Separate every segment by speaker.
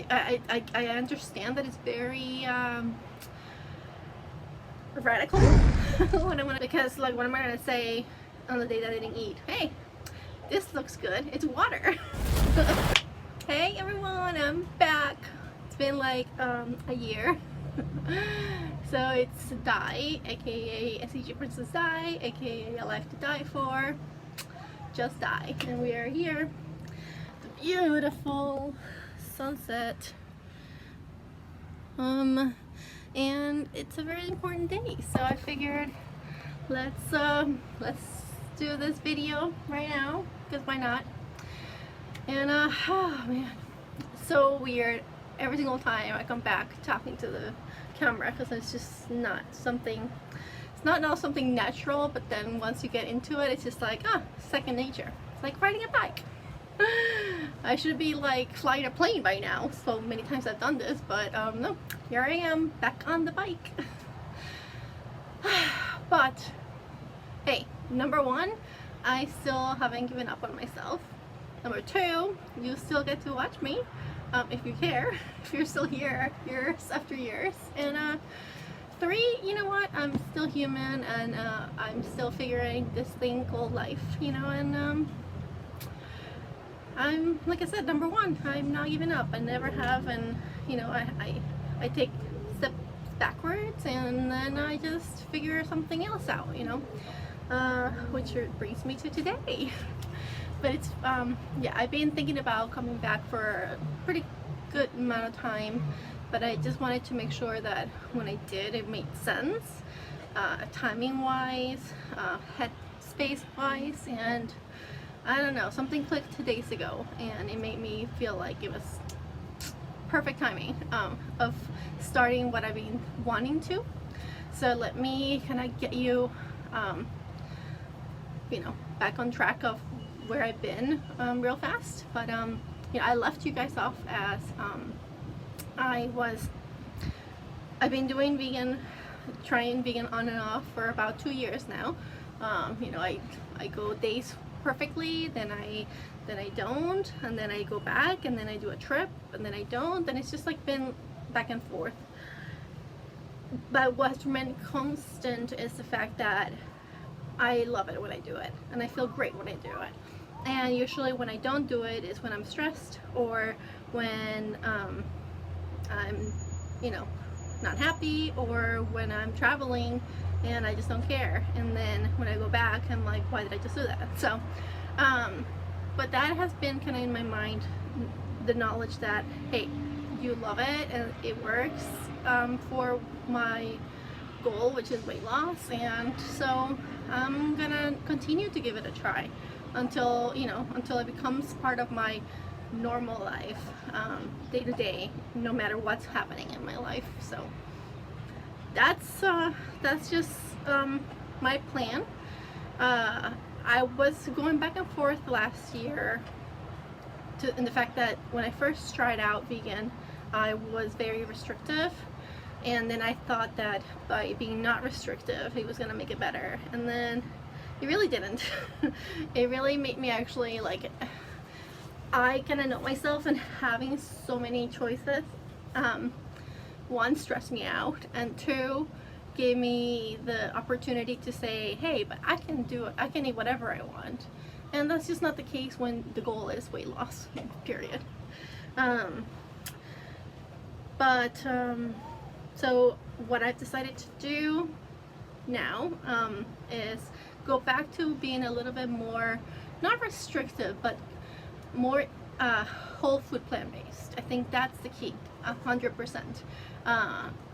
Speaker 1: I understand that it's very radical. Because like, what am I gonna say on the day that I didn't eat? Hey, this looks good. It's water. Hey everyone, I'm back. It's been like a year. So it's Die, aka SEG Princess Die, aka A Life to Die For, just Die, and we are here. The beautiful sunset. And it's a very important day, so I figured let's do this video right now, because why not? And oh man, so weird. Every single time I come back talking to the camera, because it's just not something, it's not something natural, but then once you get into it, it's just like second nature. It's like riding a bike. I should be like flying a plane by now, so many times I've done this, but no, here I am back on the bike. But hey, number one, I still haven't given up on myself. Number two, you still get to watch me, if you care, if you're still here years after years. And three, you know what, I'm still human, and I'm still figuring this thing called life, you know, and I'm, like I said, number one, I'm not giving up. I never have, and you know, I take steps backwards, and then I just figure something else out, you know, which brings me to today. But it's yeah, I've been thinking about coming back for a pretty good amount of time, but I just wanted to make sure that when I did, it made sense, timing wise, head space wise, and I don't know, something clicked 2 days ago, and it made me feel like it was perfect timing of starting what I've been wanting to. So let me kind of get you, you know, back on track of where I've been real fast. But you know, I left you guys off as I've been doing vegan, trying vegan on and off for about 2 years now. You know, I go days perfectly, then I don't, and then I go back, and then I do a trip, and then I don't, and it's just like been back and forth. But what's remained constant is the fact that I love it when I do it, and I feel great when I do it. And usually when I don't do it is when I'm stressed, or when I'm, you know, not happy, or when I'm traveling and I just don't care. And then when I go back, I'm like, why did I just do that? So but that has been kind of in my mind, the knowledge that, hey, you love it and it works for my goal, which is weight loss. And so I'm gonna continue to give it a try until, you know, until it becomes part of my normal life, day to day, no matter what's happening in my life. So that's just my plan. I was going back and forth last year in the fact that when I first tried out vegan, I was very restrictive, and then I thought that by being not restrictive, it was gonna make it better, and then it really didn't. It really made me actually, like, I kind of know myself, and having so many choices, one, stressed me out, and two, gave me the opportunity to say, hey, but I can do it, I can eat whatever I want. And that's just not the case when the goal is weight loss, period. So what I've decided to do now is go back to being a little bit more, not restrictive, but more whole food, plant-based. I think that's the key, 100%.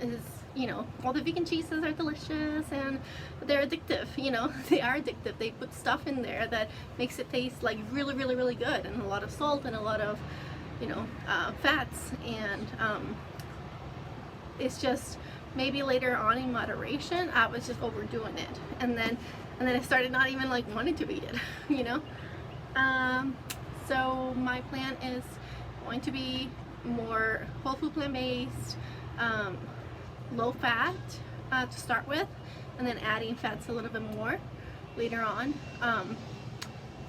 Speaker 1: Is, you know, all the vegan cheeses are delicious, and they're addictive, you know, they are addictive. They put stuff in there that makes it taste like really, really, really good, and a lot of salt, and a lot of, you know, fats, and it's just, maybe later on in moderation, I was just overdoing it, and then I started not even like wanting to eat it, you know. So my plan is going to be more whole food, plant-based, low fat to start with, and then adding fats a little bit more later on.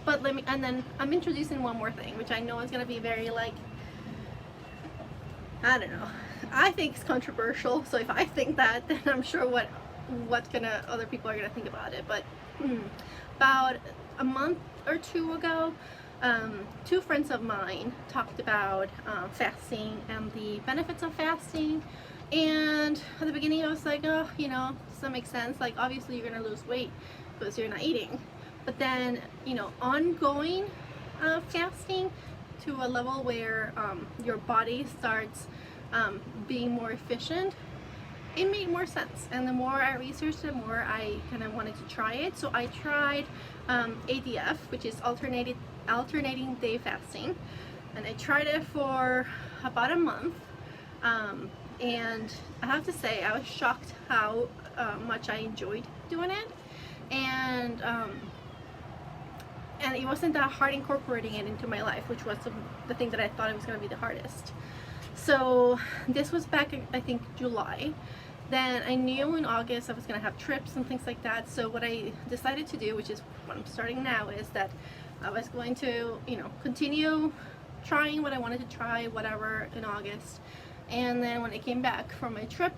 Speaker 1: But and then I'm introducing one more thing, which I know is going to be very like I don't know. I think it's controversial. So if I think that, then I'm sure other people are gonna think about it. But about a month or two ago, two friends of mine talked about fasting and the benefits of fasting. And at the beginning, I was like, oh, does that make sense? Like, obviously, you're gonna lose weight because you're not eating. But then, ongoing fasting to a level where your body starts being more efficient, it made more sense. And the more I researched, the more I kind of wanted to try it. So I tried ADF, which is alternating day fasting, and I tried it for about a month. And I have to say, I was shocked how much I enjoyed doing it, and it wasn't that hard incorporating it into my life, which was the thing that I thought it was going to be the hardest. So this was back in, I think, July. Then I knew in August I was going to have trips and things like that. So what I decided to do, which is what I'm starting now, is that I was going to, continue trying what I wanted to try, whatever, in August. And then when I came back from my trip,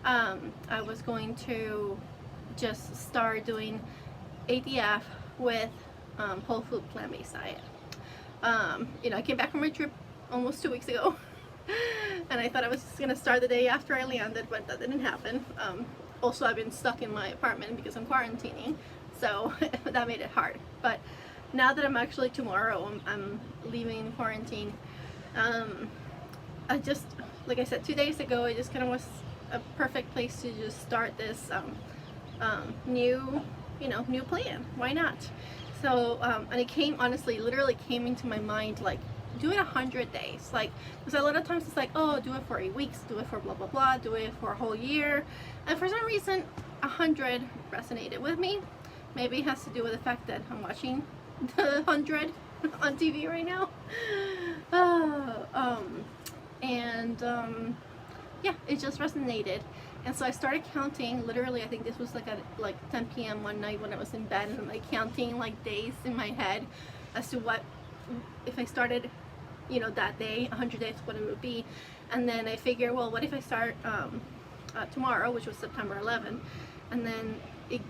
Speaker 1: I was going to just start doing ADF with whole food plant-based diet. I came back from my trip almost 2 weeks ago, and I thought I was just gonna start the day after I landed, but that didn't happen. Also, I've been stuck in my apartment because I'm quarantining, so that made it hard. But now that I'm actually tomorrow, I'm leaving quarantine. I just, like I said, 2 days ago, it just kind of was a perfect place to just start this new plan. Why not? So, and it came, honestly, literally came into my mind, like, do it 100 days. Like, because a lot of times it's like, oh, do it for 8 weeks, do it for blah, blah, blah, do it for a whole year. And for some reason, 100 resonated with me. Maybe it has to do with the fact that I'm watching the 100 on TV right now. Yeah, it just resonated. And so I started counting, literally, I think this was like at 10 p.m. one night when I was in bed, and I'm like counting like days in my head as to what, if I started, that day, 100 days, what it would be. And then I figured, well, what if I start tomorrow, which was September 11th, and then it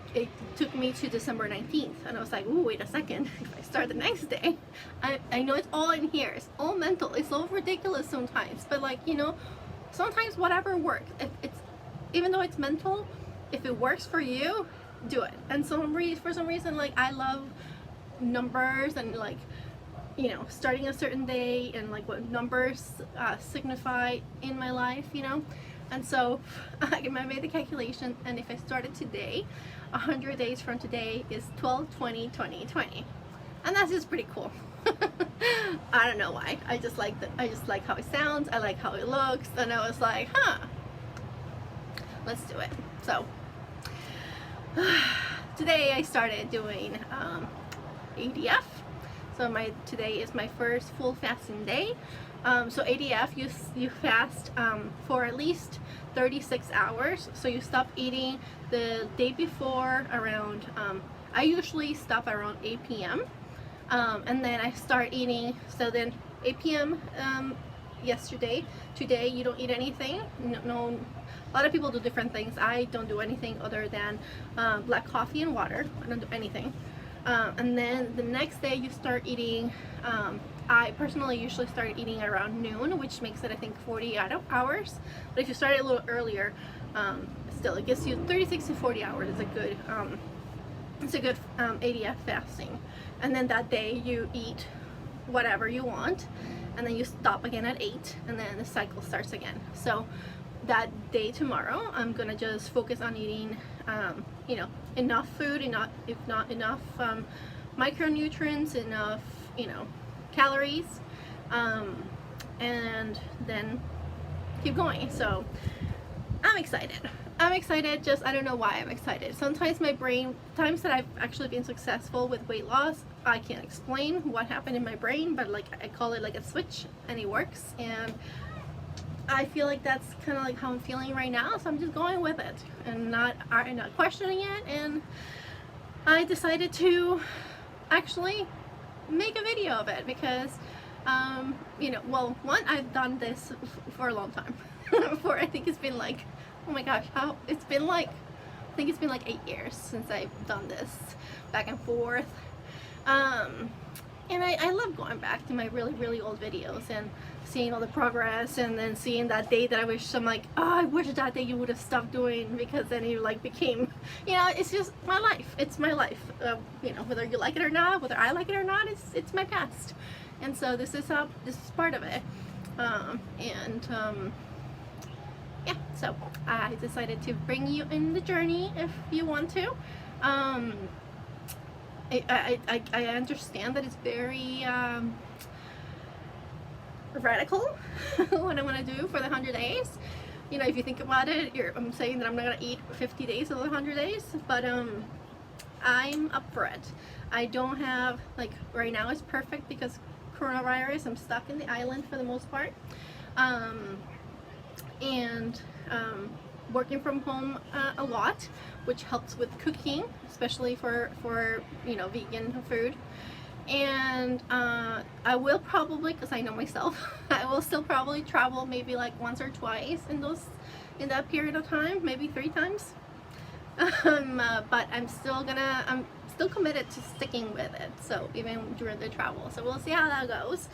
Speaker 1: took me to December 19th, and I was like, ooh, wait a second, if I start the next day, I know it's all in here, it's all mental, it's so ridiculous sometimes, but like, sometimes whatever works, if it's, even though it's mental, if it works for you, do it. And so for some reason, like, I love numbers and like, starting a certain day and like what numbers signify in my life, and so I made the calculation, and if I started today, 100 days from today is 12/20/2020, and that's just pretty cool. I don't know why, I just like how it sounds, I like how it looks, and I was like, let's do it. So today I started doing ADF. So today is my first full fasting day. So ADF, you fast for at least 36 hours. So you stop eating the day before around, I usually stop around 8 p.m. And then I start eating, so then 8 p.m. Yesterday, today you don't eat anything. No, a lot of people do different things. I don't do anything other than black coffee and water. I don't do anything. And then the next day you start eating, I personally usually start eating around noon, which makes it, I think, 40 hours. But if you start a little earlier, still it gives you 36 to 40 hours. It's a good ADF fasting. And then that day you eat whatever you want, and then you stop again at 8, and then the cycle starts again. So that day tomorrow, I'm gonna just focus on eating, enough food, if not enough micronutrients, enough, calories, and then keep going. So I'm excited. Just, I don't know why I'm excited. Sometimes my brain, times that I've actually been successful with weight loss, I can't explain what happened in my brain, but like I call it like a switch, and it works. And I feel like that's kind of like how I'm feeling right now, so I'm just going with it and not questioning it. And I decided to actually make a video of it because You know, well, one, I've done this for a long time. For, I think it's been like, oh my gosh, how it's been like, I think it's been like 8 years since I've done this back and forth. And I love going back to my really old videos and seeing all the progress, and then seeing that day that I wish, I'm like, oh, I wish that day you would have stopped doing, because then you like became, you know, it's just my life. It's my life. You know, whether you like it or not, whether I like it or not, it's my past. And so this is part of it. Yeah, so I decided to bring you in the journey if you want to. I understand that it's very radical what I want to do for the 100 days. You know, if you think about it, I'm saying that I'm not going to eat 50 days of the 100 days, but I'm up for it. I don't have, like, right now it's perfect because coronavirus, I'm stuck in the island for the most part. Working from home a lot, which helps with cooking, especially for you know, vegan food. And I will probably, because I know myself, I will still probably travel maybe like once or twice in that period of time, maybe 3 times. But I'm still committed to sticking with it, so even during the travel. So we'll see how that goes.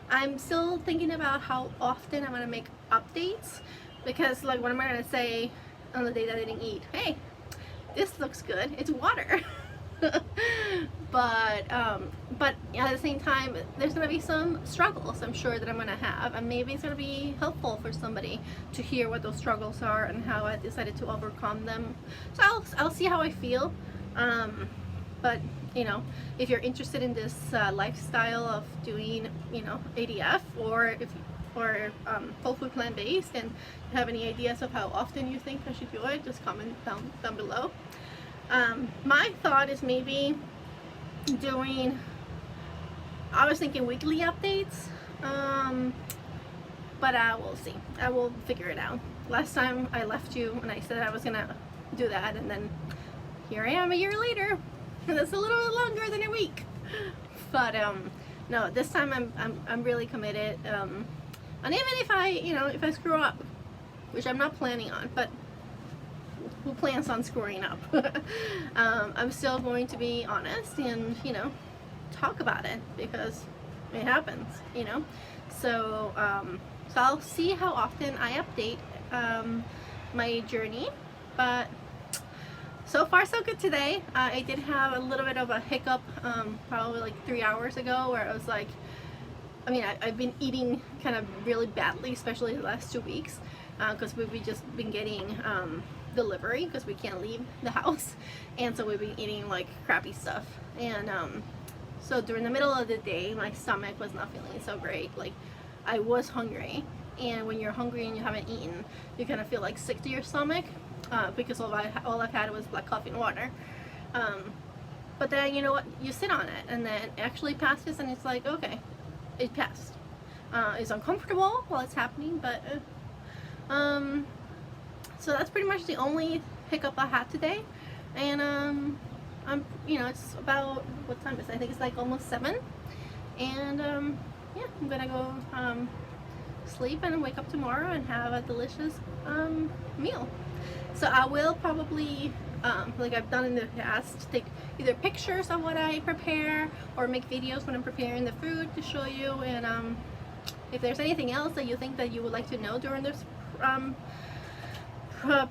Speaker 1: I'm still thinking about how often I'm going to make updates, because, like, what am I going to say on the day that I didn't eat? Hey, this looks good, it's water. But at the same time, there's going to be some struggles I'm sure that I'm going to have, and maybe it's going to be helpful for somebody to hear what those struggles are and how I decided to overcome them. So I'll see how I feel. But you know, if you're interested in this lifestyle of doing, you know, ADF, or whole food plant-based, and you have any ideas of how often you think I should do it, just comment down below. My thought is maybe doing, I was thinking weekly updates, but I will see. I will figure it out. Last time I left you and I said I was gonna do that, and then here I am a year later. That's a little bit longer than a week. But no, this time I'm really committed. And even if I screw up, which I'm not planning on, but who plans on screwing up? I'm still going to be honest and, you know, talk about it, because it happens, you know. So so I'll see how often I update my journey, but so far so good today. I did have a little bit of a hiccup probably like 3 hours ago, where I was like, I mean, I've been eating kind of really badly, especially the last 2 weeks, because we've just been getting delivery because we can't leave the house, and so we've been eating like crappy stuff. And so during the middle of the day, my stomach was not feeling so great. Like, I was hungry, and when you're hungry and you haven't eaten, you kind of feel like sick to your stomach, because all I've had was black coffee and water. But then, you know what, you sit on it, and then it actually passes, and it's like, okay, it passed. It's uncomfortable while it's happening, but so that's pretty much the only hiccup I had today. And I'm, you know, it's about, what time is it? I think it's like almost 7, and yeah, I'm gonna go sleep and wake up tomorrow and have a delicious meal. So I will probably, like I've done in the past, take either pictures of what I prepare or make videos when I'm preparing the food to show you. And if there's anything else that you think that you would like to know during this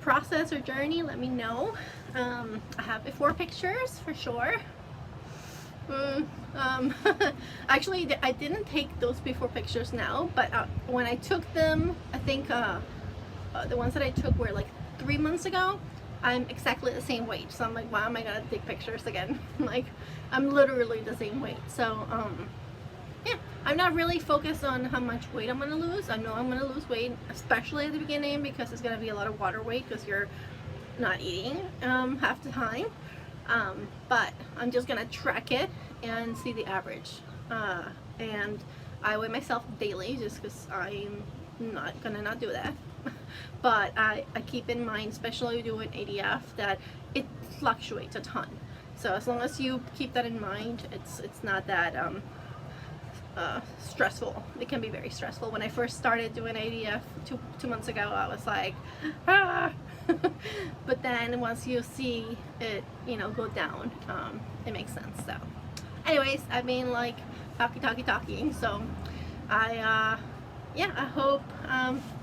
Speaker 1: process or journey, let me know. I have before pictures for sure. Actually, I didn't take those before pictures now, but when I took them, I think the ones that I took were like 3 months ago. I'm exactly the same weight, so I'm like, why am I gonna take pictures again? Like, I'm literally the same weight. So yeah, I'm not really focused on how much weight I'm gonna lose. I know I'm gonna lose weight, especially at the beginning, because it's gonna be a lot of water weight because you're not eating half the time. But I'm just gonna track it and see the average. And I weigh myself daily just because I'm not gonna not do that. But I keep in mind, especially doing ADF, that it fluctuates a ton. So as long as you keep that in mind, it's not that stressful. It can be very stressful. When I first started doing ADF two months ago, I was like, ah. But then once you see it, you know, go down, it makes sense. So anyways, I've been like talking, so yeah, I hope,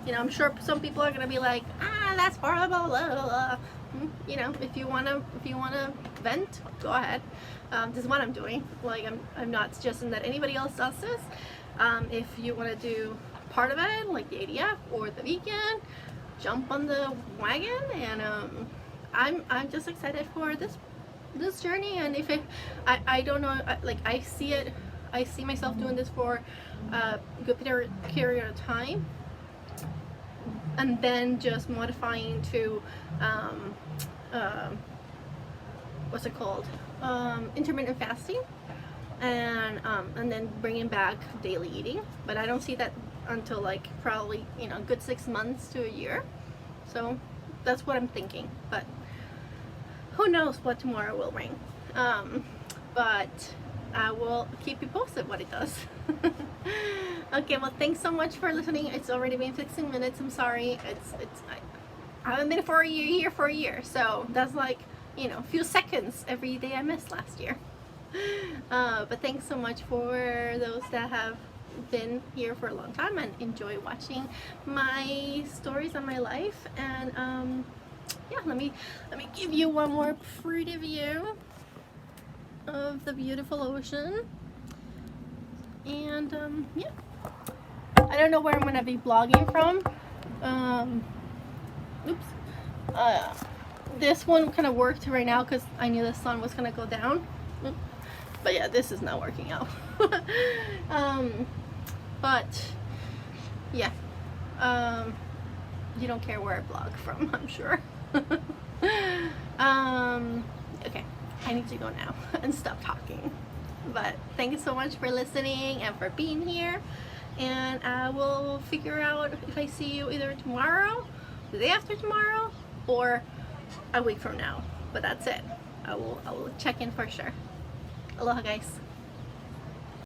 Speaker 1: you know, I'm sure some people are gonna be like, that's horrible, blah, blah, blah. You know, if you wanna vent, go ahead. This is what I'm doing. Like, I'm not suggesting that anybody else does this. If you want to do part of it, like the ADF or the vegan, jump on the wagon. And I'm just excited for this journey. And if I don't know, like I see myself doing this for a good period of time, and then just modifying to what's it called, intermittent fasting, and then bringing back daily eating. But I don't see that until like probably, you know, a good 6 months to a year. So that's what I'm thinking, but who knows what tomorrow will bring. But I will keep you posted what it does. Okay, well, thanks so much for listening. It's already been 16 minutes. I'm sorry. I haven't been here for a year, so that's like, you know, a few seconds every day I missed last year. But thanks so much for those that have been here for a long time and enjoy watching my stories on my life. And yeah, let me give you one more pretty view of the beautiful ocean. And yeah, I don't know where I'm gonna be vlogging from. This one kind of worked right now because I knew the sun was gonna go down. But yeah, this is not working out. But yeah, you don't care where I vlog from, I'm sure. Okay, I need to go now and stop talking. But thank you so much for listening and for being here. And I will figure out if I see you either tomorrow, the day after tomorrow, or a week from now. But that's it. I will check in for sure. Aloha, guys.